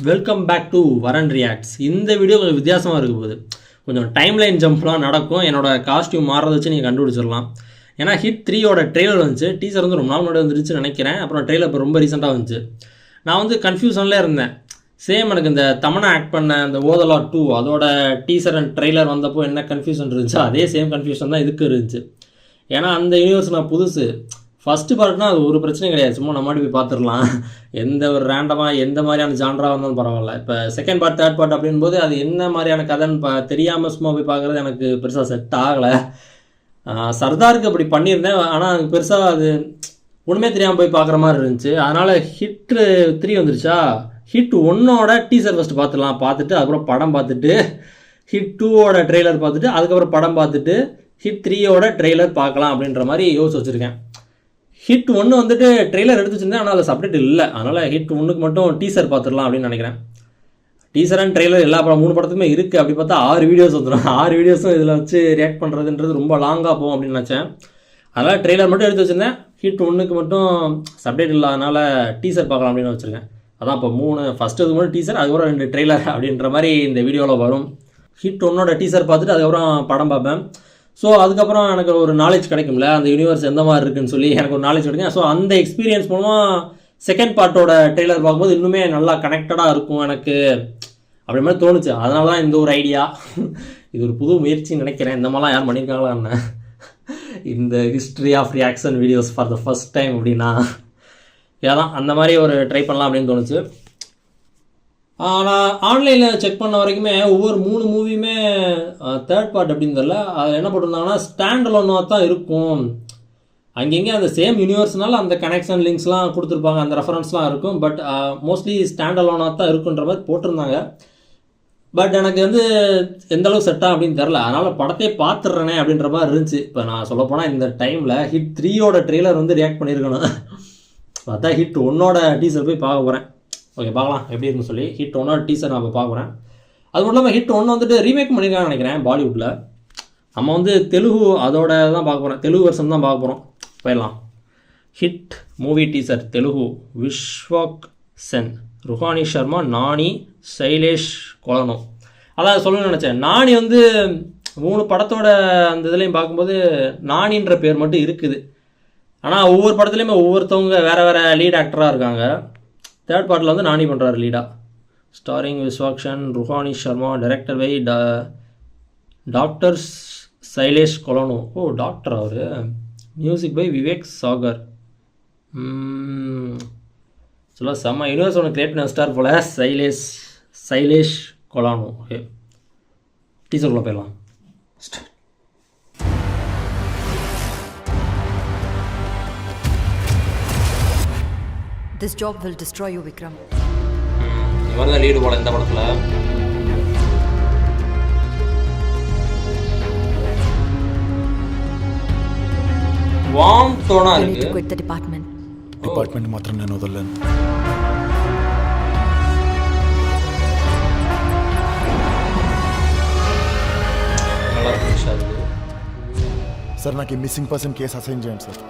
Welcome back to வரன் reacts. இந்த video கொஞ்சம் வித்தியாசமாக இருக்க போகுது. கொஞ்சம் டைம்லைன் ஜம்ப்லாம் நடக்கும். என்னோடய காஸ்டியூம் மாறதை வச்சு நீங்கள் கண்டுபிடிச்சிடலாம். ஏன்னா ஹிட் 3யோட ட்ரெய்லர் வந்துச்சு. டீசர் வந்து ரொம்ப நாள் முன்னாடி வந்துருச்சுன்னு நினைக்கிறேன். அப்புறம் ட்ரெய்லர் இப்போ ரொம்ப ரீசெண்டாக வந்துச்சு. நான் வந்து கன்ஃபியூஷன்லேயே இருந்தேன். சேம் எனக்கு இந்த தமனா ஆக்ட் பண்ண அந்த ஓதலா 2 அதோட டீசர் அண்ட் ட்ரெய்லர் வந்தப்போ என்ன கன்ஃபியூஷன் இருந்துச்சு, அதே சேம் கன்ஃபியூஷன் தான் இதுக்கு இருந்துச்சு. ஏன்னா அந்த யூனிவர்ஸ் நான் புதுசு. ஃபஸ்ட்டு பார்ட்னா அது ஒரு பிரச்சனையும் கிடையாது, சும்மா நம்ம போய் பார்த்துடலாம். எந்த ஒரு ரேண்டமாக எந்த மாதிரியான ஜான்ராக இருந்தாலும் பரவாயில்ல. இப்போ செகண்ட் பார்ட் தேர்ட் பார்ட் அப்படின்போது அது என்ன மாதிரியான கதைன்னு தெரியாமல் சும்மா போய் பார்க்குறது எனக்கு பெருசாக செட் ஆகலை. சர்தாருக்கு அப்படி பண்ணியிருந்தேன், ஆனால் எனக்கு பெருசாக அது ஒன்றுமே தெரியாமல் போய் பார்க்குற மாதிரி இருந்துச்சு. அதனால் ஹிட் 3 வந்துருச்சா, ஹிட் 1ஓட டீசர் ஃபஸ்ட்டு பார்த்துடலாம். பார்த்துட்டு அதுக்கப்புறம் படம் பார்த்துட்டு ஹிட் 2ஓட ட்ரெய்லர் பார்த்துட்டு அதுக்கப்புறம் படம் பார்த்துட்டு ஹிட் 3யோட ட்ரெய்லர் பார்க்கலாம் அப்படின்ற மாதிரி யோசிச்சு வச்சுருக்கேன். ஹிட் 1 வந்துட்டு ட்ரெய்லர் எடுத்து வச்சுருந்தேன், ஆனால் அதில் சப்டேட் இல்லை. அதனால் ஹிட் 1க்கு மட்டும் டீசர் பார்த்துடலாம் அப்படின்னு நினைக்கிறேன். டீசர் அண்ட் ட்ரெய்லர் எல்லா படம் 3 படத்துக்குமே இருக்குது. அப்படி பார்த்தா 6 வீடியோஸ் வந்துடும். 6 வீடியோஸும் இதில் வச்சு ரியாக்ட் பண்ணுறதுன்றது ரொம்ப லாங்காக போகும் அப்படின்னு நினச்சேன். அதனால் ட்ரெய்லர் மட்டும் எடுத்து வச்சுருந்தேன். ஹிட் 1க்கு மட்டும் சப்டேட் இல்லாதனால டீசர் பார்க்கலாம் அப்படின்னு வச்சுருக்கேன். அதான் இப்போ 3 ஃபஸ்ட்டு இது மட்டும் டீசர், அதுக்கப்புறம் 2 ட்ரெய்லர் அப்படின்ற மாதிரி இந்த வீடியோவில் வரும். ஹிட் 1ஓட டீசர் பார்த்துட்டு அதுக்கப்புறம் படம் பார்ப்பேன். ஸோ அதுக்கப்புறம் எனக்கு ஒரு நாலேஜ் கிடைக்கும்ல, அந்த யூனிவர்ஸ் எந்த மாதிரி இருக்குன்னு சொல்லி எனக்கு ஒரு நாலேஜ் கிடைக்கும். ஸோ அந்த எக்ஸ்பீரியன்ஸ் மூலமாக செகண்ட் பார்ட்டோட ட்ரெய்லர் பார்க்கும்போது இன்னுமே நல்லா கனெக்டடாக இருக்கும் எனக்கு அப்படி மாதிரி தோணுச்சு. அதனால தான் இந்த ஒரு ஐடியா. இது ஒரு புது முயற்சின்னு நினைக்கிறேன். இந்த மாதிரிலாம் யாரும் பண்ணியிருக்காங்களா என்ன, இந்த history of reaction videos for the first time அப்படின்னா ஏதான் அந்த மாதிரி ஒரு ட்ரை பண்ணலாம் அப்படின்னு தோணுச்சு. நான் ஆன்லைனில் செக் பண்ண வரைக்குமே ஒவ்வொரு 3 மூவியுமே தேர்ட் பார்ட் அப்படின்னு தெரியல, அது என்ன போட்டிருந்தாங்கன்னா ஸ்டாண்ட் அலோனாக தான் இருக்கும். அங்கங்கே அந்த சேம் யூனிவர்ஸ்னால அந்த கனெக்ஷன் லிங்க்ஸ்லாம் கொடுத்துருப்பாங்க, அந்த ரெஃபரன்ஸ்லாம் இருக்கும். பட் மோஸ்ட்லி ஸ்டாண்ட் அலோனாக தான் இருக்குன்ற மாதிரி போட்டிருந்தாங்க. பட் எனக்கு வந்து எந்த அளவுக்கு செட்டாக அப்படின்னு தெரில. அதனால் படத்தையே பார்த்துட்றேனே அப்படின்ற மாதிரி இருந்துச்சு. இப்போ நான் சொல்லப்போனால் இந்த டைமில் ஹிட் 3யோட ட்ரெய்லர் வந்து ரியாக்ட் பண்ணியிருக்கணும். பார்த்தா ஹிட் 1ஓட டீசர் போய் பார்க்க போகிறேன். ஓகே, பார்க்கலாம் எப்படி இருக்குன்னு சொல்லி. ஹிட் 1ஓட டீசர் நான் இப்போ பார்க்குறேன். அது மட்டும் இல்லாமல் ஹிட் 1 வந்துட்டு ரீமேக் பண்ணியிருக்காங்கன்னு நினைக்கிறேன் பாலிவுட்டில். நம்ம வந்து தெலுங்கு அதோட தான் பார்க்க போகிறோம், தெலுங்கு வருஷம் தான் பார்க்க போகிறோம். போயிடலாம். Hit movie teaser Telugu. Vishwak Sen, Ruhani Sharma, Nani, Sailesh Kolanu. அதான் சொல்லணும்னு நினச்சேன். நானி வந்து 3 படத்தோட அந்த இதுலேயும் பார்க்கும்போது நானின்ற பேர் மட்டும் இருக்குது. ஆனால் ஒவ்வொரு படத்துலேயுமே ஒவ்வொருத்தவங்க வேறு வேறு லீட் ஆக்டராக இருக்காங்க. தேர்ட் பார்ட்டில் வந்து நானி பண்ணுறாரு லீடாக. Starring Vishwaksen, Ruhani Sharma, director by doctor Sailesh Kolanu. Oh, doctor அவர். Music by Vivek Sagar. சொல்ல செம்ம யூனிவர்ஸ் ஒன்று கிரியேட் பண்ண ஸ்டார் போல் சைலேஷ் கொலானோ. ஓகே, டீச்சருக்குள்ளே போயிடலாம். This job will destroy you, Vikram. இவர் தான் லீடு போல இந்த படத்துல. வார்ம் டோனா இருக்கு. Quit the department. Department మాత్రం నేను వదలలేను. நல்லா ஃபினிஷா இருக்கு. సార్ నాకు ఈ మిస్సింగ్ పర్సన్ కేసు అసైన్ చేయండి సార్.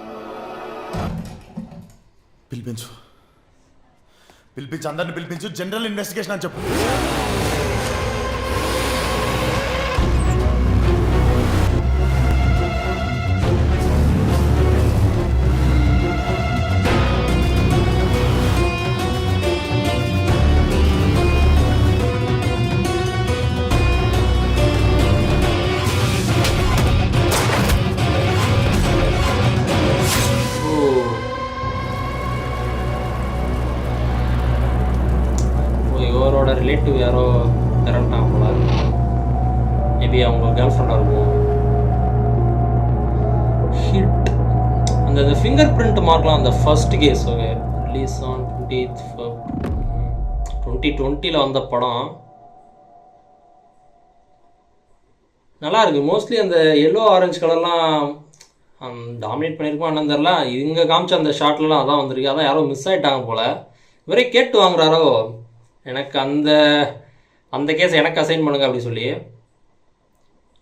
పిలిపించు అందరిని పిలిపించు, జనరల్ ఇన్వెస్టిగేషన్ అని చెప్పు. இவரோட ரிலேட்டிவ் யாரோ இறந்துட்டாங்க போல. மேபி அவங்க கேர்ள் ஃப்ரெண்டாக இருக்கும். ஹிட் அந்த ஃபிங்கர் பிரிண்ட் மார்க்லாம் அந்த ஃபர்ஸ்ட் கேஸ். ஓகே, ரிலீஸ் ஆன் 2020 வந்த படம். நல்லா இருக்குது. மோஸ்ட்லி அந்த எல்லோ ஆரஞ்சு கலர்லாம் டாமினேட் பண்ணியிருக்கோம் என்னன்னு தெரில. இங்கே காமிச்ச அந்த ஷார்ட்லாம் அதான் வந்திருக்கு. அதான் யாரோ மிஸ் ஆகிட்டாங்க போல். இவரே கேட்டு வாங்குறாரோ எனக்கு அந்த கேஸை எனக்கு அசைன் பண்ணுங்க அப்படி சொல்லி.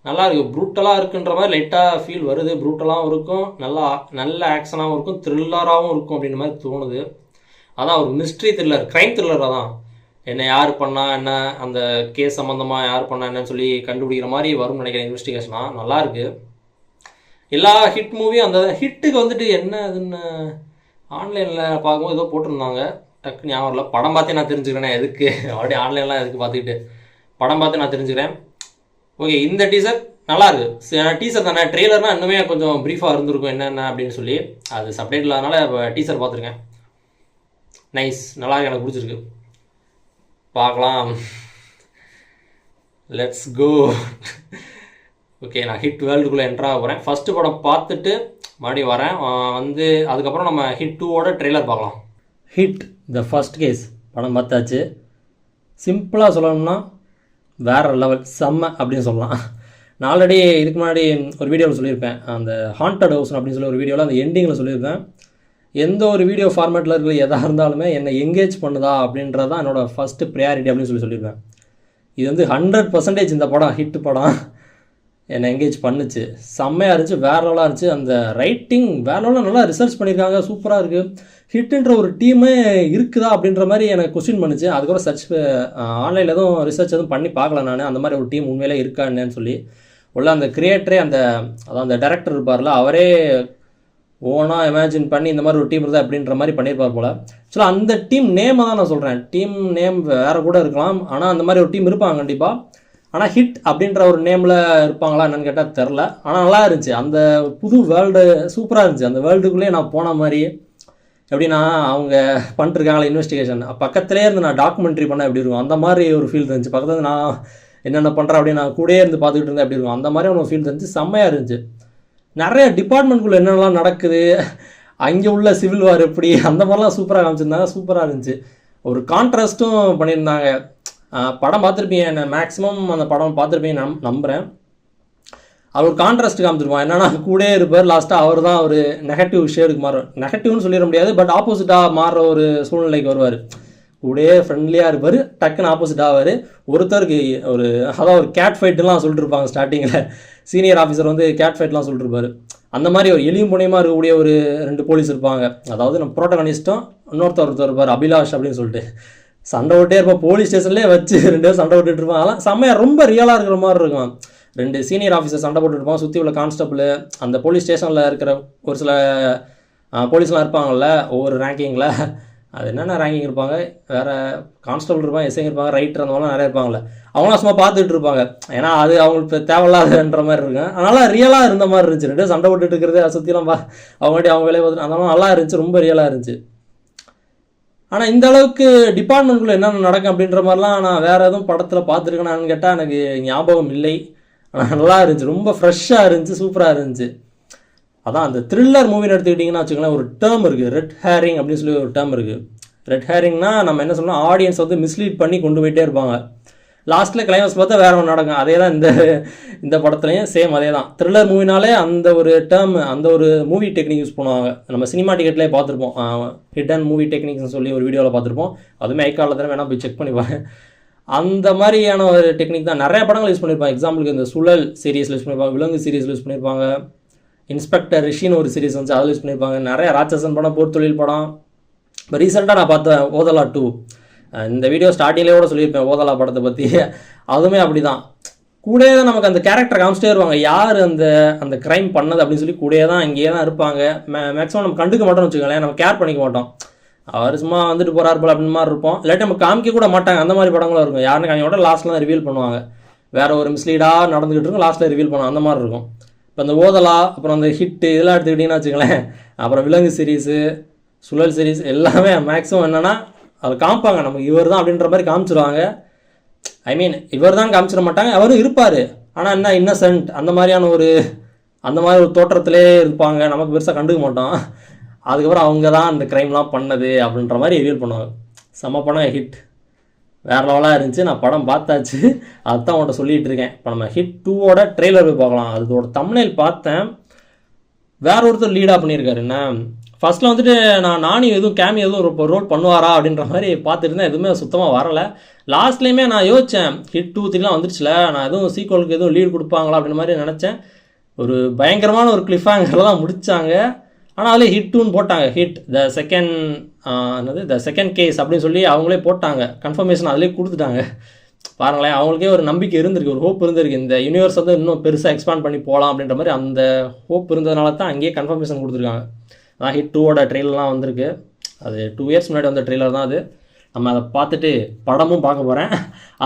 நல்லா இருக்குது. ப்ரூட்டலாக இருக்குன்ற மாதிரி லைட்டாக ஃபீல் வருது. ப்ரூட்டலாகவும் இருக்கும், நல்ல ஆக்ஷனாகவும் இருக்கும், த்ரில்லராகவும் இருக்கும் அப்படின்ற மாதிரி தோணுது. அதான் ஒரு மிஸ்ட்ரி த்ரில்லர், க்ரைம் த்ரில்லராக தான். என்ன யார் பண்ணா என்ன, அந்த கேஸ் சம்மந்தமாக யார் பண்ணா என்னன்னு சொல்லி கண்டுபிடிக்கிற மாதிரி வரும்னு நினைக்கிறேன். இன்வெஸ்டிகேஷனாக நல்லாயிருக்கு. எல்லா ஹிட் மூவியும் அந்த ஹிட்டுக்கு வந்துட்டு என்ன அதுன்னு ஆன்லைனில் பார்க்கும்போது ஏதோ போட்டிருந்தாங்க, டக்கு ஞாபகம் இல்லை. படம் பார்த்தே நான் தெரிஞ்சுக்கிறேன் எதுக்கு அப்படியே ஆன்லைன்லாம் எதுக்கு பார்த்துக்கிட்டு, படம் பார்த்து நான் தெரிஞ்சுக்கிறேன். ஓகே, இந்த டீசர் நல்லாயிருக்கு. ஏன்னா டீசர் தானே, ட்ரெய்லர்னால் இன்னுமே கொஞ்சம் ப்ரீஃபாக இருந்திருக்கும் என்னென்ன அப்படின்னு சொல்லி. அது சப்டைட் இல்லாதனால இப்போ டீசர் பார்த்துருக்கேன். நைஸ், நல்லா எனக்கு பிடிச்சிருக்கு. பார்க்கலாம், லெட்ஸ் கோ. ஓகே, நான் ஹிட் வேர்ல்டுக்குள்ளே என்ட்ராக போகிறேன். ஃபஸ்ட்டு படம் பார்த்துட்டு மறுபடியும் வரேன். வந்து அதுக்கப்புறம் நம்ம ஹிட் 2ஓட ட்ரெய்லர் பார்க்கலாம். ஹிட் த ஃபர்ஸ்ட் கேஸ் படம் பார்த்தாச்சு. சிம்பிளாக சொல்லணும்னா வேறு லெவல், செம்ம அப்படின்னு சொல்லலாம். நான் ஆல்ரெடி இதுக்கு முன்னாடி ஒரு வீடியோவில் சொல்லியிருப்பேன், அந்த ஹாண்டட் ஹவுஸ் அப்படின்னு சொல்லி ஒரு வீடியோவில் அந்த எண்டிங்கில் சொல்லியிருப்பேன். எந்த ஒரு வீடியோ ஃபார்மேட்டில் இருக்கிற எதாக இருந்தாலுமே என்னை எங்கேஜ் பண்ணுதா அப்படின்றது தான் என்னோடய ஃபஸ்ட்டு ப்ரையாரிட்டி அப்படின்னு சொல்லியிருப்பேன். இது வந்து 100% இந்த படம் ஹிட் படம் என்னை எங்கேஜ் பண்ணுச்சு. செம்மையாக இருந்துச்சு, வேறு லெவலாக இருந்துச்சு. அந்த ரைட்டிங் வேறு லெவலாக நல்லா ரிசர்ச் பண்ணியிருக்காங்க, சூப்பராக இருக்குது. ஹிட்டுன்ற ஒரு டீமே இருக்குதா அப்படின்ற மாதிரி எனக்கு கொஸ்டின் பண்ணுச்சு. அதுக்கப்புறம் சர்ச் ஆன்லைனில் எதுவும் ரிசர்ச் எதுவும் பண்ணி பார்க்கல நான், அந்த மாதிரி ஒரு டீம் உண்மையிலே இருக்கா என்னன்னு சொல்லி. உள்ள அந்த கிரியேட்டரே அதான் அந்த டைரக்டர் இருப்பார்ல, அவரே ஓனாக இமேஜின் பண்ணி இந்த மாதிரி ஒரு டீம் இருந்தால் அப்படின்ற மாதிரி பண்ணியிருப்பார் போல். ஆக்சுவலாக அந்த டீம் நேமை தான் நான் சொல்கிறேன், டீம் நேம் வேறு கூட இருக்கலாம், ஆனால் அந்த மாதிரி ஒரு டீம் இருப்பாங்க கண்டிப்பாக. ஆனால் ஹிட் அப்படின்ற ஒரு நேமில் இருப்பாங்களா என்னன்னு கேட்டால் தெரில. ஆனால் நல்லா இருந்துச்சு, அந்த புது வேர்ல்டு சூப்பராக இருந்துச்சு. அந்த வேர்ல்டுக்குள்ளேயே நான் போன மாதிரி, எப்படின்னா அவங்க பண்ணிட்டுருக்காங்களா இன்வெஸ்டிகேஷன், பக்கத்துலேயே இருந்து நான் டாக்குமெண்ட்ரி பண்ண எப்படி இருக்கும் அந்த மாதிரி ஒரு ஃபீல் இருந்துச்சு. பக்கத்தில் நான் என்னென்ன பண்ணுறேன் அப்படின்னு நான் கூடயே இருந்து பார்த்துக்கிட்டு இருந்தேன் எப்படி இருக்கும் அந்த மாதிரி ஒரு ஃபீல் இருந்துச்சு. செம்மையாக இருந்துச்சு. நிறைய டிபார்ட்மெண்ட்குள்ளே என்னென்னலாம் நடக்குது, அங்கே உள்ள சிவில் வார் எப்படி, அந்த மாதிரிலாம் சூப்பராக காமிச்சிருந்தாங்க. சூப்பராக இருந்துச்சு. ஒரு கான்ட்ராஸ்ட்டும் பண்ணியிருந்தாங்க. படம் பார்த்துருப்பீங்க, என்ன மேக்ஸிமம் அந்த படம் பார்த்துருப்பீங்க நம்புகிறேன். அவர் ஒரு கான்ட்ராஸ்ட் காமிச்சிருப்பான், என்னன்னா கூட இருப்பார், லாஸ்ட்டாக அவர் தான் ஒரு நெகட்டிவ் ஷேடுக்கு மாறும். நெகட்டிவ்னு சொல்லிட முடியாது, பட் ஆப்போசிட்டாக மாறுற ஒரு சூழ்நிலைக்கு வருவார். கூடயே ஃப்ரெண்ட்லியாக இருப்பார், டக்குன்னு ஆப்போசிட் ஆவார். ஒருத்தருக்கு அதான் ஒரு கேட் ஃபைட்டுலாம் சொல்லிட்டு இருப்பாங்க ஸ்டார்டிங்கில். சீனியர் ஆஃபீஸர் வந்து கேட் ஃபைட்லாம் சொல்லிட்டு இருப்பார். அந்த மாதிரி ஒரு எளியும் புனையமாக இருக்கக்கூடிய ஒரு 2 போலீஸ் இருப்பாங்க. அதாவது நம்ம ப்ரோட்டகனிஸ்ட்டும் ஒருத்தர் இருப்பார் அபிலாஷ் அப்படின்னு சொல்லிட்டு. சண்டை விட்டே இருப்பான், போலீஸ் ஸ்டேஷன்லேயே வச்சு 2 பேரும் சண்டை விட்டுட்டு இருப்பாங்க. அதெல்லாம் செம்மையாக ரொம்ப ரியலாக இருக்கிற மாதிரி இருக்கும். 2 சீனியர் ஆஃபீஸர் சண்டை போட்டுருப்பான், சுற்றி உள்ள கான்ஸ்டபிள், அந்த போலீஸ் ஸ்டேஷனில் இருக்கிற ஒரு சில போலீஸ்லாம் இருப்பாங்கள்ல ஒவ்வொரு ரேங்கிங்கில், அது என்னென்ன ரேங்கிங் இருப்பாங்க, வேறு கான்ஸ்டபிள் இருப்பாங்க, எஸ்ஐங்க இருப்பாங்க, ரைட்டர் அந்த மாதிரிலாம் நிறைய இருப்பாங்கள்ல, அவங்களாம் சும்மா பார்த்துட்டு இருப்பாங்க. ஏன்னா அது அவங்களுக்கு தேவையில்லாதுன்ற மாதிரி இருக்கும். அதனால் ரியலாக இருந்த மாதிரி இருந்துச்சு. 2 சண்டை போட்டுட்டு இருக்கிறது, அதை சுற்றிலாம் அவங்க வேலையை பார்த்துட்டு அதெல்லாம் நல்லா இருந்துச்சு, ரொம்ப ரியலாக இருந்துச்சு. ஆனால் இந்த அளவுக்கு டிபார்ட்மெண்ட்குள்ளே என்னென்ன நடக்கும் அப்படின்ற மாதிரிலாம் நான் வேறு எதுவும் படத்தில் பார்த்துருக்கேனான்னு கேட்டால் எனக்கு ஞாபகம் இல்லை. ஆனால் நல்லா இருந்துச்சு, ரொம்ப ஃப்ரெஷ்ஷாக இருந்துச்சு, சூப்பராக இருந்துச்சு. அதான் அந்த த்ரில்லர் மூவின்னு எடுத்துக்கிட்டிங்கன்னா வச்சுக்கோங்களேன், ஒரு டேர்ம் இருக்குது, ரெட் ஹேரிங் அப்படின்னு சொல்லி ஒரு டேர்ம் இருக்குது. ரெட் ஹேரிங்னா நம்ம என்ன சொல்லணும், ஆடியன்ஸ் வந்து மிஸ்லீட் பண்ணி கொண்டு போயிட்டே இருப்பாங்க. லாஸ்ட்டில் கிளைமேக்ஸ் பார்த்தா வேறு ஒன்று நடக்கும். அதே தான் இந்த படத்துலையும் சேம் அதே தான். த்ரில்லர் மூவினாலே அந்த ஒரு டேர்ம், அந்த ஒரு மூவி டெக்னிக் யூஸ் பண்ணுவாங்க. நம்ம சினிமா டிக்கெட்லேயே பார்த்துருப்போம், ஹிடன் மூவி டெக்னிக்ஸ்னு சொல்லி ஒரு வீடியோவில் பார்த்துருப்போம். அதுவுமே ஐக்காலில் தானே வேணால் போய் செக் பண்ணிப்பாங்க. அந்த மாதிரியான ஒரு டெக்னிக் தான் நிறைய படங்கள் யூஸ் பண்ணியிருப்பாங்க. எக்ஸாம்பிளுக்கு இந்த சுழல் சீரீஸில் யூஸ் பண்ணியிருப்பாங்க, விலங்கு சீரீஸில் யூஸ் பண்ணியிருப்பாங்க, இன்ஸ்பெக்டர் ரிஷின்னு ஒரு சீரீஸ் வந்து அதில் யூஸ் பண்ணியிருப்பாங்க, நிறைய ராட்சசன் படம், போர்த்தொழில் படம். இப்போ ரீசெண்டாக நான் பார்த்தேன் ஓதலா 2, இந்த வீடியோ ஸ்டார்டிங்லேயே கூட சொல்லியிருப்பேன் ஓதலா படத்தை பற்றி. அதுவுமே அப்படி தான், கூடயே தான் நமக்கு அந்த கேரக்டர் காமிச்சிட்டே இருப்பாங்க, யார் அந்த க்ரைம் பண்ணது அப்படின்னு சொல்லி கூடயே தான் இங்கேயே தான் இருப்பாங்க. மேக்ஸிமம் நம்ம கண்டுக்க மாட்டோம்னு வச்சுக்கோங்களேன், நம்ம கேர் பண்ணிக்க மாட்டோம். அவர் சும்மா வந்துட்டு போகிறார் போல் அப்படின்னு மாதிரி இருப்போம். இல்லாட்டி நம்ம காமிக்க கூட மாட்டாங்க, அந்த மாதிரி படங்களும் இருக்கும். யாருன்னு காமிக்க மாட்டோம், லாஸ்ட்டில் தான் ரிவீல் பண்ணுவாங்க. வேறு ஒரு மிஸ்லீடாக நடந்துக்கிட்டு இருக்கும், லாஸ்ட்டில் ரிவீல் பண்ணுவாங்க, அந்த மாதிரி இருக்கும். இப்போ அந்த ஓதலா, அப்புறம் அந்த ஹிட்டு இதெல்லாம் எடுத்துக்கிட்டிங்கன்னா வச்சுக்கோங்களேன், அப்புறம் விலங்கு சீரீஸு, சுழல் சீரீஸ் எல்லாமே மேக்ஸிமம் என்னென்னா அதை காமிப்பாங்க, நமக்கு இவர் தான் அப்படின்ற மாதிரி காமிச்சிருவாங்க. ஐ மீன் இவர் தான் காமிச்சிட மாட்டாங்க, அவரும் இருப்பார், ஆனால் என்ன இன்னசென்ட் அந்த மாதிரி ஒரு தோற்றத்திலே இருப்பாங்க, நமக்கு பெருசாக கண்டுக்க மாட்டோம். அதுக்கப்புறம் அவங்க தான் அந்த க்ரைம்லாம் பண்ணது அப்படின்ற மாதிரி ரிவீல் பண்ணுவாங்க. செம்ம படம் ஹிட், வேறு லெவலாக இருந்துச்சு. நான் படம் பார்த்தாச்சு, அதுதான் உங்கள்கிட்ட சொல்லிகிட்டு இருக்கேன். இப்போ நம்ம ஹிட் 2ஓட ட்ரெய்லர் போய் பார்க்கலாம். அதோட தம்ப்நெயில் பார்த்தேன், வேற ஒருத்தர் லீடாக பண்ணியிருக்காரு. என்ன ஃபஸ்ட்டில் வந்துட்டு நானி எதுவும் கேமி எதுவும் ரோல் பண்ணுவாரா அப்படின்ற மாதிரி பார்த்துருந்தேன், எதுவுமே சுத்தமாக வரலை. லாஸ்ட்லேயுமே நான் யோசித்தேன், ஹிட் 2, 3லாம் வந்துருச்சுல, நான் எதுவும் சீக்வலுக்கு எதுவும் லீட் கொடுப்பாங்களா அப்படின்ற மாதிரி நினச்சேன். ஒரு பயங்கரமான ஒரு கிளிஃப் ஹேங்கரில் தான் முடித்தாங்க. ஆனால் அதில் ஹிட் 2ன்னு போட்டாங்க. ஹிட் த செகண்ட் கேஸ் அப்படின்னு சொல்லி அவங்களே போட்டாங்க. கன்ஃபர்மேஷன் அதிலே கொடுத்துட்டாங்க. பாருங்களேன், அவங்களுக்கே ஒரு நம்பிக்கை இருந்திருக்கு, ஒரு ஹோப் இருந்திருக்கு. இந்த யூனிவர்ஸ் வந்து இன்னும் பெருசாக எக்ஸ்பேண்ட் பண்ணி போகலாம் அப்படின்ற மாதிரி அந்த ஹோப் இருந்ததுனால தான் அங்கேயே கன்ஃபர்மேஷன் கொடுத்துருக்காங்க. அதான் ஹிட் 2வோட ட்ரெயிலர்லாம் வந்திருக்கு. அது 2 இயர்ஸ் முன்னாடி வந்த ட்ரெய்லர் தான் அது. நம்ம அதை பார்த்துட்டு படமும் பார்க்க போகிறேன்.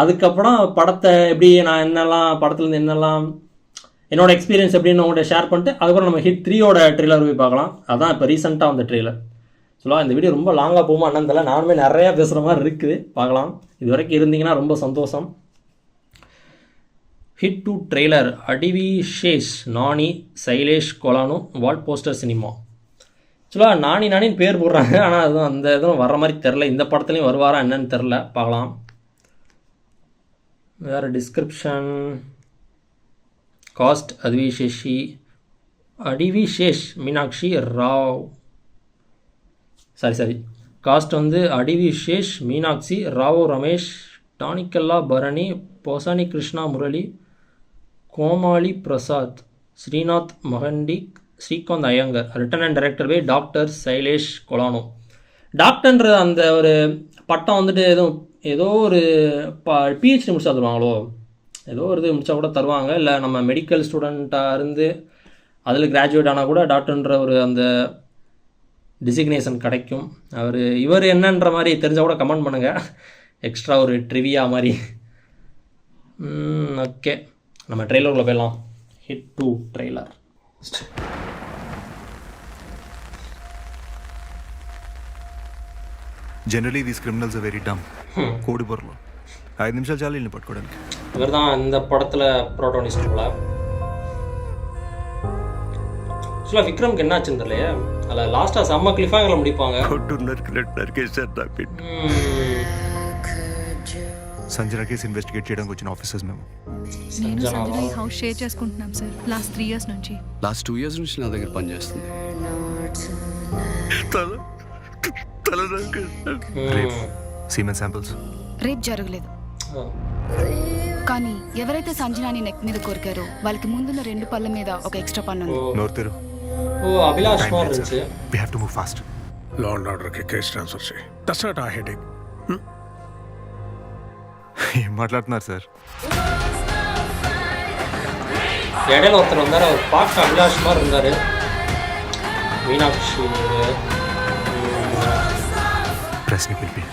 அதுக்கப்புறம் படத்தை எப்படி நான் என்னெல்லாம் படத்துலேருந்து என்னெல்லாம் என்னோட எக்ஸ்பீரியன்ஸ் எப்படின்னு உங்கள்கிட்ட ஷேர் பண்ணிட்டு அதுக்கப்புறம் நம்ம ஹிட் 3யோட ட்ரெய்லர் போய் பார்க்கலாம். அதான் இப்போ ரீசெண்டாக வந்த ட்ரெய்லர். சொல்லுவா இந்த வீடியோ ரொம்ப லாங்காக போகுமா என்னன்னு தெரியல. நானுமே நிறையா பேசுகிற மாதிரி இருக்குது. பார்க்கலாம். இது வரைக்கும் இருந்தீங்கன்னா ரொம்ப சந்தோஷம். ஹிட் 2 ட்ரெய்லர் அடிவி ஷேஷ் நானி சைலேஷ் கொலானு வால் போஸ்டர் சினிமா. சொல்லுவா நானின்னு பேர் போடுறாங்க. ஆனால் அதுவும் அந்த இதுவும் வர்ற மாதிரி தெரில. இந்த படத்துலையும் வருவாரா என்னன்னு தெரில. பார்க்கலாம். வேறு description cost அடிவிஷேஷ் Meenakshi Rao sorry cost வந்து அடிவிஷேஷ் மீனாட்சி ராவ் ரமேஷ் டானிக்கல்லா பரணி போசானி கிருஷ்ணா முரளி கோமாளி Prasad Srinath மகண்டி Srikanth Iyengar. Return and director by doctor Shailesh கொலானோ. டாக்டர்ன்ற அந்த ஒரு பட்டம் வந்துட்டு ஏதோ ஒரு பிஹெச்டி முடிச்சா தருவாங்களோ, ஏதோ ஒரு இது முடிச்சா கூட தருவாங்க. இல்லை நம்ம மெடிக்கல் ஸ்டூடெண்ட்டாக இருந்து அதில் கிராஜுவேட் ஆனால் கூட டாக்டர்ன்ற ஒரு அந்த டிசிக்னேஷன் கிடைக்கும். இவர் என்னன்ற மாதிரி தெரிஞ்சால் கூட கமெண்ட் பண்ணுங்கள். எக்ஸ்ட்ரா ஒரு ட்ரிவியா மாதிரி. ஓகே, நம்ம ட்ரெய்லருக்குள்ளே போயிடலாம். Hit 2 trailer. Generally, these criminals are very dumb. కోడి బొర్రలు 5 నిమిషాలు చాలు ఇల్లు పట్టుకోవడానికి. இவர் தான் இந்த படத்தில் ப்ரோட்டோனிஸ்ட் போல. ஆக்சுவலாக விக்ரம்க்கு என்ன ஆச்சுன்னு தெரியலையே. அதில் லாஸ்ட்டாக செம்ம கிளிஃபாங்கில் முடிப்பாங்க. సంజన కేసు ఇన్వెస్టిగేట్ చేయడానికి వచ్చిన ఆఫీసర్స్ మేము. నేను సంజన ఈ హౌస్ షేర్ చేసుకుంటున్నాం సార్ లాస్ట్ 3 ఇయర్స్ నుంచి. లాస్ట్ 2 ఇయర్స్ నుంచి నా దగ్గర పనిచేస్తుంది. సీమెన్ శాంపిల్స్ రేప్ జరగలేదు, కానీ ఎవరైతే సంజనాని నెక్ మీద కొరికారో వాళ్ళకి ముందున్న 2 పళ్ళ మీద ఒక ఎక్స్ట్రా పన్ను ఉంది. నోరు తెరు. ఓ అభిలాష్ కుమార్ నుంచి. We have to move fast. Law and order కి కేస్ ట్రాన్స్ఫర్ చేయి. That's not a headache. ఏం మాట్లాడుతున్నారు సార్? இடையில ஒருத்தர் வந்தார். அவர் பார்க்க அபிலாஷ் மாதிரி இருந்தார். மீனாட்சி ప్రెస్ ని పిలిపి.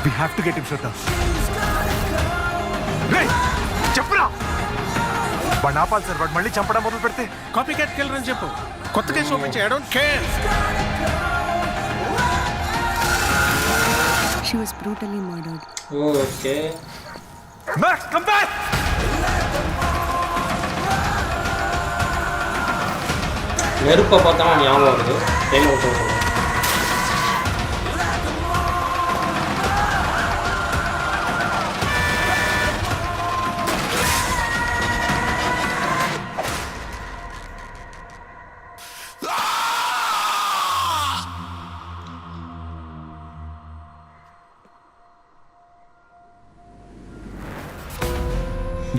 We have to get him shut up. రేయ్ చెప్పరా. వాడు ఆపాలి సార్. వాడు మళ్ళీ చంపడం మొదలు పెడితే కాపీ క్యాట్ కిల్లర్ అని చెప్పు. కొత్త కేసు చూపించి I don't care. She was brutally murdered. Okay. Max, come back. நெருப்பை பார்த்தா ஞாபகம் வருது. ட்ரெயிலர் சொல்கிறேன்.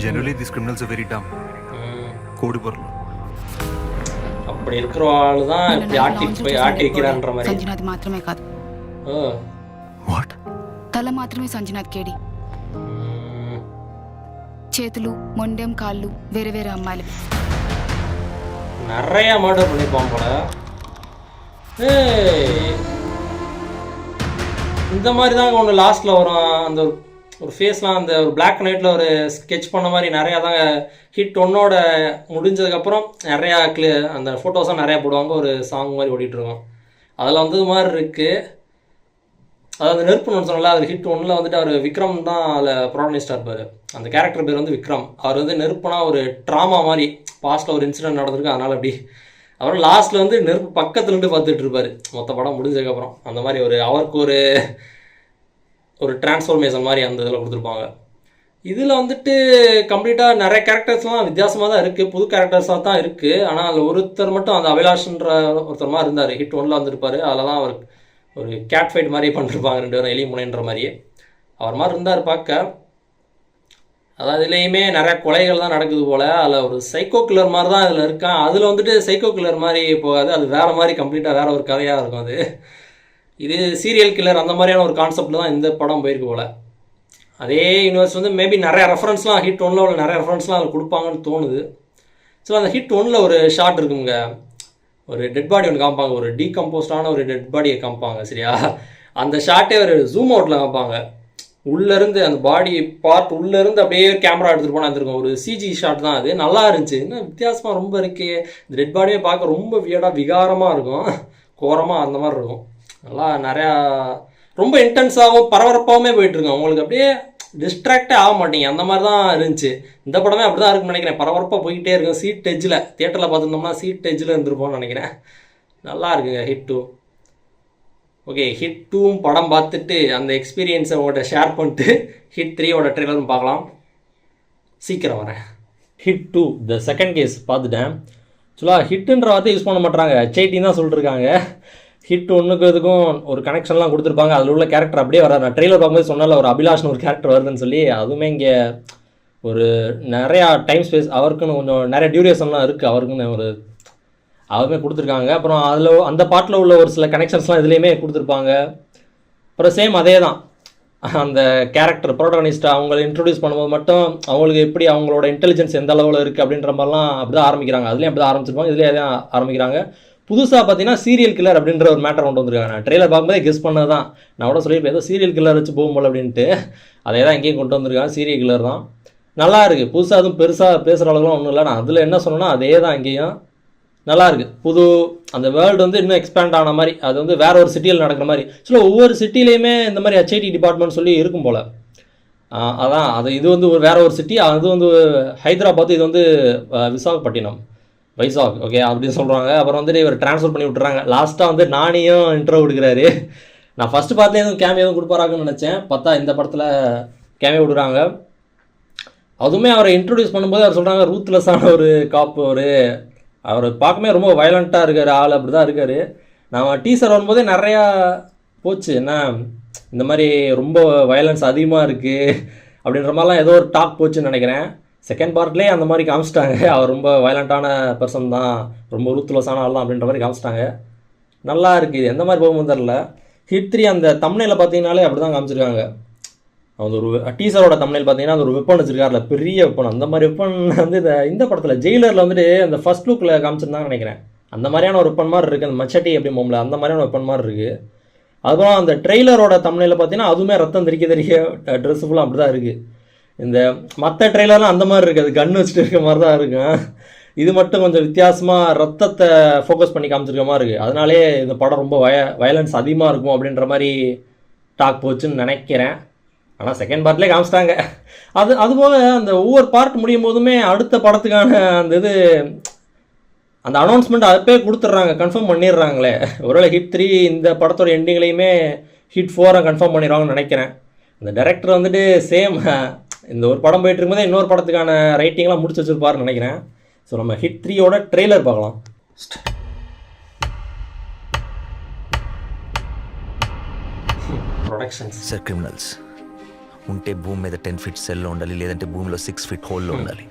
Generally, these criminals are very dumb. கோடி பொருள். அப்படி இருக்கிற ஆள் தான் இப்படி ஆட்டி வைக்கிறான்ற மாதிரி. సంజనాది మాత్రమే కాదు, వాట్? తల మాత్రమే సంజనాది కేడి. చేతులు, మొండెం, కాళ్ళు వేరే వేరే అమ్మాయిలు. நிறைய மர்டர் பண்ணிருப்பான் போல. இந்த மாதிரி தாங்க ஒன்று லாஸ்ட்டில் வரும். அந்த ஒரு ஃபேஸ்லாம் அந்த ஒரு பிளாக் அண்ட் ஒயிட்டில் ஒரு ஸ்கெட்ச் பண்ண மாதிரி நிறையா தாங்க. ஹிட் 1ஓட முடிஞ்சதுக்கப்புறம் நிறையா அந்த ஃபோட்டோஸாக நிறையா போடுவாங்க. ஒரு சாங் மாதிரி ஓடிட்டுருக்கோம். அதில் வந்து மாதிரி இருக்குது. அதாவது நெருப்புன்னு சொன்னால அது ஹிட் 1ல் வந்துட்டு அவர் விக்ரம் தான் அதில் ப்ரோட்டனிஸ்டாக இருப்பார். அந்த கேரக்டர் பேர் வந்து விக்ரம். அவர் வந்து நெருப்புனா ஒரு ட்ராமா மாதிரி பாஸ்ட்டில் ஒரு இன்சிடென்ட் நடந்திருக்கு, அதனால் அப்படி. அப்புறம் லாஸ்ட்டில் வந்து நெருப்பு பக்கத்துலேருந்து பார்த்துட்டு இருப்பார் மொத்த படம் முடிஞ்சதுக்கப்புறம். அந்த மாதிரி அவருக்கு ஒரு டிரான்ஸ்ஃபர்மேஷன் மாதிரி அந்த இதில் கொடுத்துருப்பாங்க. இதில் வந்துட்டு கம்ப்ளீட்டாக நிறைய கேரக்டர்ஸ்லாம் வித்தியாசமாக தான் இருக்குது, புது கேரக்டர்ஸாக தான் இருக்குது. ஆனால் அதில் ஒருத்தர் மட்டும் அந்த அபிலாஷ்ன்ற ஒருத்தர் மாதிரி இருந்தார். ஹிட் 1ல் வந்துருப்பார். அதில் தான் அவர் ஒரு கேட் ஃபைட் மாதிரி பண்ணிருப்பாங்க 2 பேரும், எலி முனைன்ற மாதிரியே அவர் மாதிரி இருந்தார் பார்க்க. அதாவது இதுலேயுமே நிறையா கொலைகள் தான் நடக்குது போல். அதில் ஒரு சைக்கோ கில்லர் மாதிரி தான் இதில் இருக்கான். அதில் வந்துட்டு சைக்கோ கில்லர் மாதிரி போகாது, அது வேறு மாதிரி கம்ப்ளீட்டாக வேறு ஒரு கதையாக இருக்கும். அது இது சீரியல் கில்லர் அந்த மாதிரியான ஒரு கான்செப்டில் தான் இந்த படம் போயிருக்கு போல். அதே யூனிவர்ஸ் வந்து மேபி நிறைய ரெஃபரன்ஸ்லாம் ஹிட் 1ல் உள்ள நிறைய ரெஃபரன்ஸ்லாம் அதில் கொடுப்பாங்கன்னு தோணுது. ஸோ அந்த ஹிட் 1ல் ஒரு ஷாட் இருக்குங்க, ஒரு டெட் பாடி ஒன்று காமிப்பாங்க, ஒரு டீகம்போஸ்டான ஒரு டெட் பாடியை காமிப்பாங்க சரியா. அந்த ஷாட்டே ஒரு ஜூம் அவுட்டில் காமிப்பாங்க. உள்ளேருந்து அந்த பாடி பார்ட் உள்ளேருந்து அப்படியே கேமரா எடுத்துகிட்டு போனால் இருந்திருக்கும். ஒரு சிஜி ஷாட் தான் அது, நல்லா இருந்துச்சு. இன்னும் வித்தியாசமாக ரொம்ப இருக்குது. இந்த டெட் பாடியே பார்க்க ரொம்ப வியர்டாக விகாரமாக இருக்கும், கோரமாக அந்த மாதிரி இருக்கும். நல்லா நிறையா ரொம்ப இன்டென்ஸாகவும் பரபரப்பாகவுமே போயிட்டுருக்கோம். உங்களுக்கு அப்படியே டிஸ்ட்ராக்டே ஆக மாட்டீங்க, அந்த மாதிரி தான் இருந்துச்சு. இந்த படமே அப்படி தான் இருக்குன்னு நினைக்கிறேன். பரபரப்பாக போய்கிட்டே இருக்கும். சீட் எஜ்ஜில் தியேட்டரில் பார்த்துருந்தோம்னா சீட் எஜ்ஜில் இருந்திருப்போம்னு நினைக்கிறேன். நல்லா இருக்குங்க ஹிட் 2. ஓகே, ஹிட் 2 படம் பார்த்துட்டு அந்த எக்ஸ்பீரியன்ஸை உங்கள்கிட்ட ஷேர் பண்ணிட்டு ஹிட் 3யோட ட்ரெய்லரும் பார்க்கலாம். சீக்கிரம் வரேன். ஹிட் 2 த செகண்ட் கேஸ் பார்த்துட்டேன். ஆக்சுவலாக ஹிட்டுன்ற வார்த்தை யூஸ் பண்ண மாட்டாங்க, HIT தான் சொல்லிட்டுருக்காங்க. ஹிட் 1க்கு இதுக்கும் ஒரு கனெக்ஷன்லாம் கொடுத்துருப்பாங்க. அதில் உள்ள கேரக்டர் அப்படியே வர நான் ட்ரெய்லர் பார்க்கும்போது சொன்னால ஒரு அபிலாஷ்னு ஒரு கேரக்டர் வருதுன்னு சொல்லி, அதுவுமே இங்கே ஒரு நிறையா டைம் ஸ்பேஸ் அவருக்குன்னு கொஞ்சம் நிறைய டியூரேஷன்லாம் இருக்குது, அவருக்குன்னு ஒரு அதுவுமே கொடுத்துருக்காங்க. அப்புறம் அதில் அந்த பாட்டில் உள்ள ஒரு சில கனெக்ஷன்ஸ்லாம் இதுலேயுமே கொடுத்துருப்பாங்க. அப்புறம் சேம் அதே தான், அந்த கேரக்டர் ப்ரோட்டகனிஸ்ட்டை அவங்களை இன்ட்ரடியூஸ் பண்ணும்போது மட்டும் அவங்களுக்கு எப்படி அவங்களோட இன்டெலிஜென்ஸ் எந்த அளவில் இருக்குது அப்படின்ற மாதிரிலாம் அப்படி தான் ஆரம்பிக்கிறாங்க. அதுலேயும் அப்படி தான் ஆரம்பிச்சிருப்பாங்க, இதுலேயே தான் ஆரம்பிக்கிறாங்க. புதுசாக பார்த்தீங்கன்னா சீரியல் கில்லர் அப்படின்ற ஒரு மேட்டர் கொண்டு வந்திருக்காங்க. நான் ட்ரெய்லர் பார்க்கும்போதே கெஸ் பண்ணது தான், நான் கூட சொல்லியிருப்பேன் ஏதோ சீரியல் கில்லர் வச்சு போகும்போது அப்படின்ட்டு. அதே தான் இங்கேயும் கொண்டு வந்திருக்காங்க, சீரியல் கில்லர் தான். நல்லா இருக்குது. புதுசாக அதுவும் பெருசாக பேசுகிற அளவுக்குலாம் ஒன்றும் இல்லை. நான் அதில் என்ன சொன்னேன்னா அதே தான் இங்கேயும் நல்லா இருக்குது. புது அந்த வேர்ல்டு வந்து இன்னும் எக்ஸ்பேண்ட் ஆன மாதிரி, அது வந்து வேற ஒரு சிட்டியில் நடக்கிற மாதிரி. ஸோ ஒவ்வொரு சிட்டிலையுமே இந்த மாதிரி HIT டிபார்ட்மெண்ட் சொல்லி இருக்கும் போல். அதான் அது இது வந்து வேற ஒரு சிட்டி, அது வந்து ஹைதராபாத், இது வந்து விசாகப்பட்டினம், வைசாக். ஓகே அப்படின்னு சொல்கிறாங்க. அப்புறம் வந்துட்டு இவர் ட்ரான்ஸ்ஃபர் பண்ணி விட்டுறாங்க. லாஸ்ட்டாக வந்து நானியும் இன்ட்ரோ கொடுக்குறாரு. நான் ஃபஸ்ட்டு பார்த்தே எதுவும் கேமியோ எதுவும் கொடுப்பாராங்கன்னு நினச்சேன், பார்த்தா இந்த படத்தில் கேமியோ விடுறாங்க. அதுவுமே அவரை இன்ட்ரடியூஸ் பண்ணும்போது அவர் சொல்கிறாங்க ரூத்லெஸ்ஸான ஒரு காப்பு, அவர் பார்க்கவே ரொம்ப வயலண்ட்டாக இருக்கார் ஆள், அப்படி தான் இருக்கார். நான் டீசர் வரும்போதே நிறையா போச்சு, என்ன இந்த மாதிரி ரொம்ப வயலன்ஸ் அதிகமாக இருக்குது அப்படின்ற மாதிரிலாம் ஏதோ ஒரு டாக் போச்சுன்னு நினைக்கிறேன். செகண்ட் பார்ட்லேயே அந்த மாதிரி காமிச்சிட்டாங்க, அவர் ரொம்ப வயலண்ட்டான பர்சன் தான், ரொம்ப ரூத்லெஸ்ஸான ஆள் தான் அப்படின்ற மாதிரி காமிச்சிட்டாங்க. நல்லா இருக்குது. எந்த மாதிரி போகும்போது தெரில. ஹிட் 3 அந்த தம்ப்நெயிலில் பார்த்தீங்கன்னாலே அப்படி தான் காமிச்சிருக்காங்க. அந்த ஒரு டீசரோட தம்ப்நெயில் பார்த்தீங்கன்னா அந்த ஒரு வெப்பன் வச்சிருக்காருல, பெரிய வெப்பன். அந்த மாதிரி வெப்பன் வந்து இந்த படத்தில் ஜெயிலரில் வந்துட்டு அந்த ஃபர்ஸ்ட் லுக்கில் காமிச்சிருந்தாங்கன்னு நினைக்கிறேன். அந்த மாதிரியான ஒரு வெப்பன் மாதிரி இருக்குது, அந்த மச்சட்டி எப்படி போகல அந்த மாதிரியான வெப்பன் மாதிரி இருக்குது. அதுக்கப்புறம் அந்த ட்ரெய்லரோட தம்ப்நெயிலில் பார்த்தீங்கன்னா அதுவுமே ரத்தம் தெரிய ட்ரெஸ் ஃபுல்லாக அப்படி தான் இருக்குது. இந்த மற்ற ட்ரெய்லர்லாம் அந்த மாதிரி இருக்குது, அது கன்று வச்சுட்டு இருக்க மாதிரி தான் இருக்கும். இது மட்டும் கொஞ்சம் வித்தியாசமாக ரத்தத்தை ஃபோக்கஸ் பண்ணி காமிச்சிருக்க மாதிரி இருக்குது. அதனாலே இந்த படம் ரொம்ப வயலன்ஸ் அதிகமாக இருக்கும் அப்படின்ற மாதிரி டாக் போச்சுன்னு நினைக்கிறேன். ஆனால் செகண்ட் பார்ட்லேயே காமிச்சிட்டாங்க. அதுபோக அந்த ஒவ்வொரு பார்ட் முடியும் போதுமே அடுத்த படத்துக்கான அந்த அனௌன்ஸ்மெண்ட் அப்பே கொடுத்துட்றாங்க, கன்ஃபார்ம் பண்ணிடுறாங்களே. ஒருவேளை ஹிட் 3 இந்த படத்தோட எண்டிங்லேயுமே ஹிட் 4 கன்ஃபார்ம் பண்ணிடுவாங்கன்னு நினைக்கிறேன். இந்த டைரக்டர் வந்துட்டு சேம் இந்த ஒரு படம் போயிட்டு இருக்கும்போதே இன்னொரு படத்துக்கான ரைட்டிங்லாம் முடிச்சு வச்சுருப்பாருன்னு நினைக்கிறேன். ஸோ நம்ம ஹிட் 3யோட ட்ரெய்லர் பார்க்கலாம். ప్రొడక్షన్స్ సార్ క్రిమినల్స్ ఉంటే భూమి మీద 10 ఫీట్ సెల్లో ఉండాలి, లేదంటే భూమిలో 6 ఫీట్ హోల్లో ఉండాలి.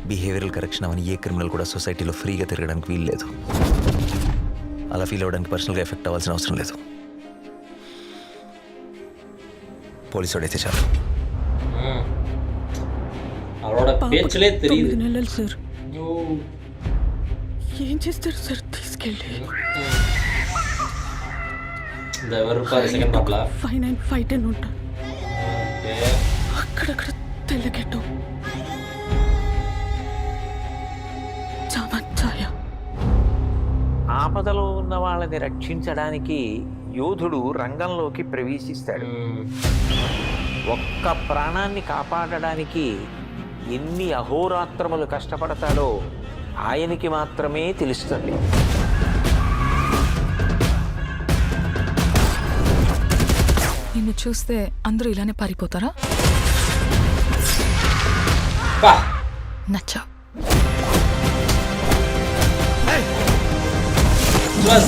బిహేవియరల్ కరెక్షన్ అవని ఏ క్రిమినల్ కూడా సొసైటీలో ఫ్రీగా తిరగడానికి వీలు లేదు. అలా ఫీల్ అవ్వడానికి పర్సనల్గా ఎఫెక్ట్ అవ్వాల్సిన అవసరం లేదు. పోలీసు వాడైతే చాలు. அவரோட பேச்சிலே தெரியுது. నెలలు సార్ ఏం చేస్తారు సార్ తీసుకెళ్ళి இந்த வெறுப்பாரு செகண்ட் பார்ட்ல 5'9" ఉంటా. అక్కడక్కడ తెల్లగెట్టు చామచ్చాయ. ఆపదలో ఉన్న వాళ్ళని రక్షించడానికి యోధుడు రంగంలోకి ప్రవేశిస్తాడు. ఒక్క ప్రాణాన్ని కాపాడడానికి ఎన్ని అహోరాత్రములు కష్టపడతాడో ఆయనకి మాత్రమే తెలుస్తుంది. నిన్ను చూస్తే అందరూ ఇలానే పారిపోతారా? నచ్చా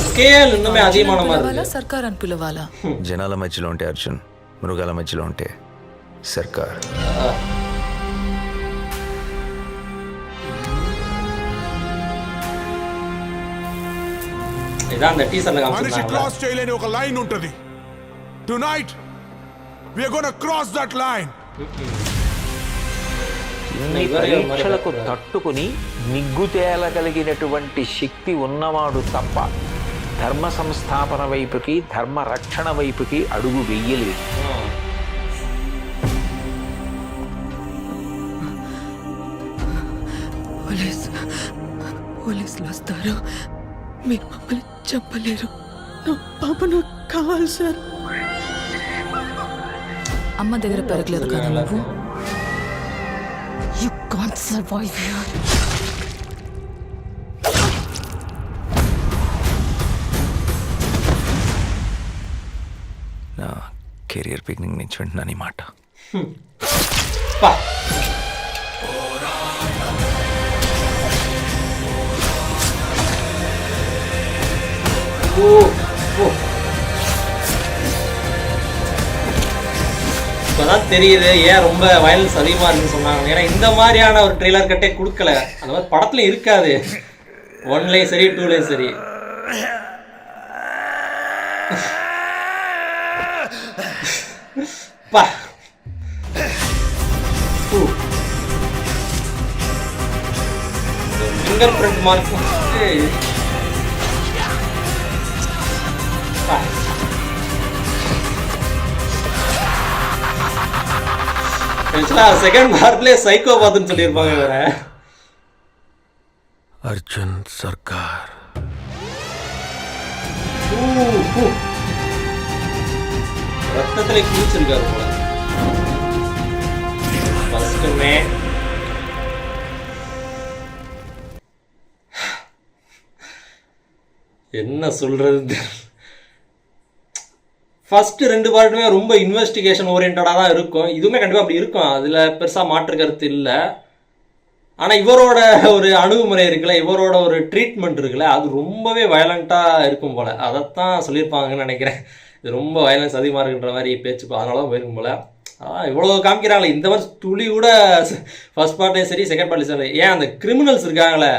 స్కేల్ இன்னுமே அதிகமான மாதிரி సర్కార్ అని పిలవాలా? జనాల మధ్యలో ఉంటే అర్జున్, మృగాల మధ్యలో ఉంటే சர்க்கார். இதான் அந்த டீசர்ல మనిషి காமிச்சிருந்தாங்க. క్రాస్ చేయలేని ఒక లైన్ ఉంటది. Tonight we are gonna cross that line. ఇన్ని పరీక్షలకు తట్టుకుని నిగ్గు తేలగలిగినటువంటి శక్తి ఉన్నవాడు తప్ప ధర్మ సంస్థాపన వైపుకి ధర్మ రక్షణ వైపుకి అడుగు వెయ్యలేదు. పోలీసులు వస్తారు, మీరు మమ్మల్ని చెప్పలేరు. నా పాప నాకు కావాలి సార్. అమ్మ దగ్గర పెరగలేదు కదా నువ్వు. You can't survive here. నా కెరియర్ బిగినింగ్ నుంచి వింటున్నాను ఈ మాట. பா ஓ ஓ இப்போதான் தெரியுது ஏன் ரொம்ப வயலன்ஸ் அதிகமாக இருக்குன்னு சொன்னாங்க. ஏன்னா இந்த மாதிரியான ஒரு ட்ரெய்லர் கட்டே கொடுக்கல. அந்த மாதிரி படத்துல இருக்காது. 1லையும் சரி 2லையும் சரி. பா ஃபிங்கர் பிரிண்ட் மார்க் செகண்ட் பார்ட்லேயே சைக்கோ பாத்துன்னு சொல்லியிருப்பாங்க வேற. అర్జున్ సర్కార్. ரத்தத்திலே குளிச்சிருக்காரு போல. ஃபர்ஸ்ட்டுமே என்ன சொல்றது, ஃபர்ஸ்ட் 2 பார்ட்டுமே ரொம்ப இன்வெஸ்டிகேஷன் ஓரியன்டாக தான் இருக்கும். இதுவுமே கண்டிப்பாக அப்படி இருக்கும், அதில் பெருசாக மாற்று கருத்து இல்லை. ஆனால் இவரோட ஒரு அணுகுமுறை இருக்குல்ல, இவரோட ஒரு ட்ரீட்மெண்ட் இருக்குல்ல, அது ரொம்பவே வயலண்ட்டாக இருக்கும் போல். அதைத்தான் சொல்லியிருப்பாங்கன்னு நினைக்கிறேன். இது ரொம்ப வயலன்ஸ் அதிகமாக இருக்குன்ற மாதிரி பேச்சு, அதனால தான் போயிருக்கும் போல். இவ்வளோ காமிக்கிறாங்களே, இந்த மாதிரி துளி கூட ஃபர்ஸ்ட் பார்ட்லேயும் சரி செகண்ட் பார்ட்லேயும் சரி. ஏன் அந்த கிரிமினல்ஸ் இருக்காங்களே,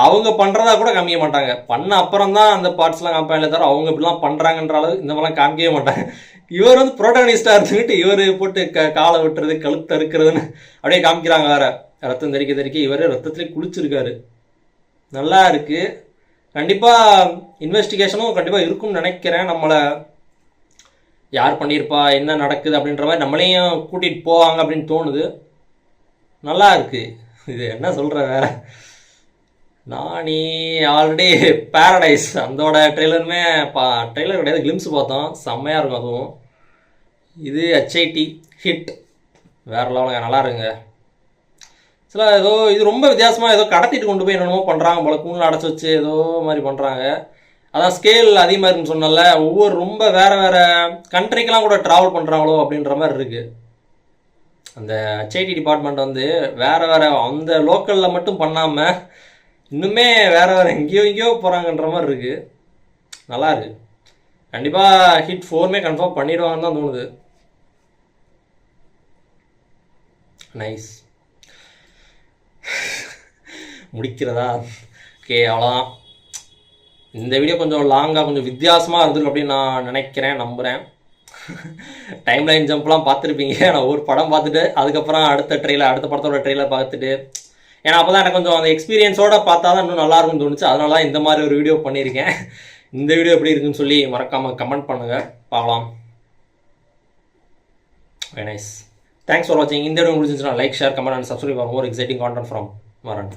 அவங்க பண்ணுறதா கூட காமிக்க மாட்டாங்க. பண்ண அப்புறம் தான் அந்த பார்ட்ஸ்லாம் காமிப்பாங்களே தவிர அவங்க இப்படிலாம் பண்ணுறாங்கன்ற அளவு இந்த மாதிரிலாம் காமிக்கவே மாட்டாங்க. இவர் வந்து ப்ரோட்டகனிஸ்டாக இருந்துக்கிட்டு இவர் போட்டு காலை விட்டுறது கழுத்து அறுக்கிறதுன்னு அப்படியே காமிக்கிறாங்க. வேற ரத்தம் தெறிக்க இவர் ரத்தத்திலே குளிச்சிருக்காரு. நல்லா இருக்குது. கண்டிப்பாக இன்வெஸ்டிகேஷனும் கண்டிப்பாக இருக்கும்னு நினைக்கிறேன். நம்மளை யார் பண்ணியிருப்பா, என்ன நடக்குது அப்படின்ற மாதிரி நம்மளையும் கூட்டிகிட்டு போவாங்க அப்படின்னு தோணுது. நல்லா இருக்குது. இது என்ன சொல்கிற வேற. நானி ஆல்ரெடி பேரடைஸ் அதோட ட்ரெய்லருமே ட்ரெய்லர் கிடையாது, கிளிம்ஸ் பார்த்தோம், செம்மையாக இருக்கும். அதுவும் இது HIT ஹிட் வேறு லெவலுங்க, நல்லா இருக்குங்க. சில ஏதோ இது ரொம்ப வித்தியாசமாக ஏதோ கடத்திட்டு கொண்டு போய் என்னென்னமோ பண்ணுறாங்க போல, கூண்டில் அடைச்சி வச்சு ஏதோ மாதிரி பண்ணுறாங்க. அதான் ஸ்கேல் அதிகமாக இருக்குன்னு சொன்னல, ஒவ்வொரு ரொம்ப வேறு வேறு கண்ட்ரிக்கெலாம் கூட ட்ராவல் பண்ணுறாங்களோ அப்படின்ற மாதிரி இருக்குது. அந்த HIT டிபார்ட்மெண்ட் வந்து வேறு வேறு அந்த லோக்கலில் மட்டும் பண்ணாமல் இன்னுமே வேறு வேறு எங்கேயோ போகிறாங்கன்ற மாதிரி இருக்குது. நல்லா இருக்குது. கண்டிப்பாக ஹிட் 4மே கன்ஃபார்ம் பண்ணிடுவாங்கன்னு தான் தோணுது. நைஸ். முடிக்கிறதா? ஓகே, அவ்வளோதான். இந்த வீடியோ கொஞ்சம் லாங்காக கொஞ்சம் வித்தியாசமாக இருந்திருக்கு அப்படின்னு நான் நினைக்கிறேன், நம்புகிறேன். டைம்லைன் ஜம்ப்லாம் பார்த்துருப்பீங்க. நான் ஒரு படம் பார்த்துட்டு அதுக்கப்புறம் அடுத்த படத்தோட ட்ரெய்லர் பார்த்துட்டு, ஏன்னா அப்போ தான் எனக்கு கொஞ்சம் அந்த எக்ஸ்பீரியன்ஸோடு பார்த்தா தான் இன்னும் நல்லாயிருக்குன்னு தோணுச்சு. அதனால தான் இந்த மாதிரி ஒரு வீடியோ பண்ணியிருக்கேன். இந்த வீடியோ எப்படி இருக்குன்னு சொல்லி மறக்காமல் கமெண்ட் பண்ணுங்கள், பார்க்கலாம். Very nice. தேங்க்ஸ் ஃபார் வாட்சிங். இந்த வீடியோ முடிஞ்சிச்சுன்னா like, share, comment and subscribe for more exciting content from மரன்.